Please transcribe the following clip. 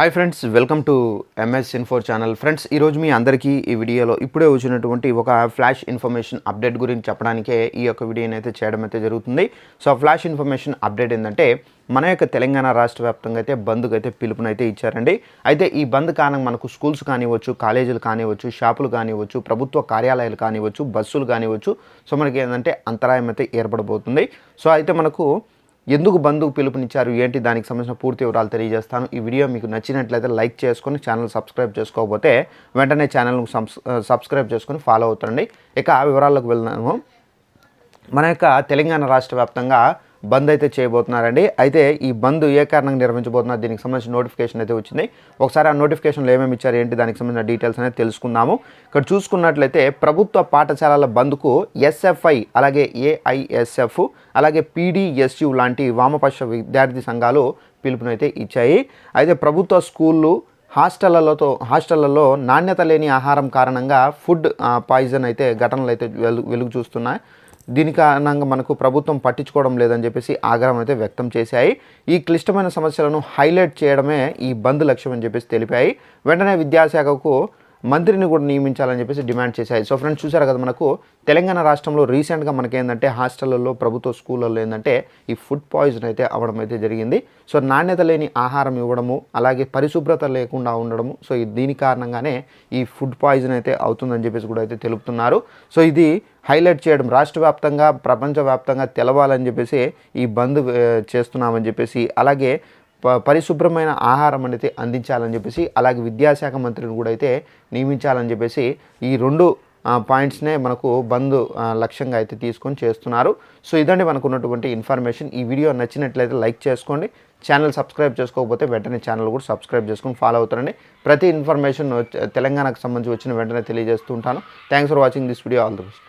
Hi friends, welcome to MS info channel. Friends, ఈరోజు మీ అందరికీ ఈ వీడియోలో ఇప్పుడే వచ్చినటువంటి ఒక ఫ్లాష్ ఇన్ఫర్మేషన్ అప్డేట్ గురించి చెప్పడానికే ఈ యొక్క వీడియోని అయితే చేయడం అయితే జరుగుతుంది. సో ఫ్లాష్ ఇన్ఫర్మేషన్ అప్డేట్ ఏంటంటే మన యొక్క తెలంగాణ రాష్ట్ర వ్యాప్తంగా అయితే బంద్కు అయితే పిలుపునైతే ఇచ్చారండి. అయితే ఈ బంద్ కారణంగా మనకు స్కూల్స్ కానివ్వచ్చు, కాలేజీలు కానివ్వచ్చు, షాపులు కానివ్వచ్చు, ప్రభుత్వ కార్యాలయాలు కానివ్వచ్చు, బస్సులు కానివ్వచ్చు, సో మనకి ఏంటంటే అంతరాయం అయితే ఏర్పడబోతుంది. సో అయితే మనకు ఎందుకు బంద్కు పిలుపునిచ్చారు ఏంటి దానికి సంబంధించిన పూర్తి వివరాలు తెలియజేస్తాను. ఈ వీడియో మీకు నచ్చినట్లయితే లైక్ చేసుకొని ఛానల్ సబ్స్క్రైబ్ చేసుకోకపోతే వెంటనే ఛానల్ను సబ్స్క్రైబ్ చేసుకొని ఫాలో అవుతుండండి. ఇక వివరాల్లోకి వెళ్దాము. మన యొక్క తెలంగాణ రాష్ట్ర వ్యాప్తంగా బంద్ అయితే చేయబోతున్నారండి. అయితే ఈ బంద్ ఏ కారణంగా నిర్వహించబోతున్నారు దీనికి సంబంధించిన నోటిఫికేషన్ అయితే వచ్చింది. ఒకసారి ఆ నోటిఫికేషన్లో ఏమేమి ఇచ్చారు ఏంటి దానికి సంబంధించిన డీటెయిల్స్ అనేది తెలుసుకుందాము. ఇక్కడ చూసుకున్నట్లయితే ప్రభుత్వ పాఠశాలల బంద్కు ఎస్ఎఫ్ఐ, అలాగే ఏఐఎస్ఎఫ్, అలాగే పీడీఎస్యు లాంటి వామపక్ష విద్యార్థి సంఘాలు పిలుపునైతే ఇచ్చాయి. అయితే ప్రభుత్వ స్కూళ్ళు హాస్టళ్లలో నాణ్యత లేని ఆహారం కారణంగా ఫుడ్ పాయిజన్ అయితే ఘటనలు అయితే వెలుగు చూస్తున్నాయి. దీని కారణంగా మనకు ప్రభుత్వం పట్టించుకోవడం లేదని చెప్పేసి ఆగ్రహం అయితే వ్యక్తం చేశాయి. ఈ క్లిష్టమైన సమస్యలను హైలైట్ చేయడమే ఈ బంద్ లక్ష్యం అని చెప్పేసి తెలిపాయి. వెంటనే విద్యాశాఖకు మంత్రిని కూడా నియమించాలని చెప్పేసి డిమాండ్ చేశాయి. సో ఫ్రెండ్స్, చూసారు కదా, మనకు తెలంగాణ రాష్ట్రంలో రీసెంట్గా మనకి ఏంటంటే హాస్టళ్లలో, ప్రభుత్వ స్కూళ్ళల్లో ఏంటంటే ఈ ఫుడ్ పాయిజన్ అయితే అవ్వడం అయితే జరిగింది. సో నాణ్యత లేని ఆహారం ఇవ్వడము, అలాగే పరిశుభ్రత లేకుండా ఉండడము, సో దీని కారణంగానే ఈ ఫుడ్ పాయిజన్ అయితే అవుతుందని చెప్పేసి కూడా అయితే తెలుపుతున్నారు. సో ఇది హైలైట్ చేయడం, రాష్ట్ర వ్యాప్తంగా ప్రపంచవ్యాప్తంగా తెలవాలని చెప్పేసి ఈ బంద్ చేస్తున్నామని చెప్పేసి, అలాగే పరిశుభ్రమైన ఆహారం అనేది అందించాలని చెప్పేసి, అలాగే విద్యాశాఖ మంత్రిని కూడా అయితే నియమించాలని చెప్పేసి ఈ రెండు పాయింట్స్నే మనకు బంద్ లక్ష్యంగా అయితే తీసుకొని చేస్తున్నారు. సో ఇదండి మనకు ఉన్నటువంటి ఇన్ఫర్మేషన్. ఈ వీడియో నచ్చినట్లయితే లైక్ చేసుకోండి. ఛానల్ సబ్స్క్రైబ్ చేసుకోకపోతే వెంటనే ఛానల్ కూడా సబ్స్క్రైబ్ చేసుకొని ఫాలో అవుతారండి. ప్రతి ఇన్ఫర్మేషన్ తెలంగాణకు సంబంధించి వచ్చిన వెంటనే తెలియజేస్తూ ఉంటాను. Thanks for watching this video. All the best.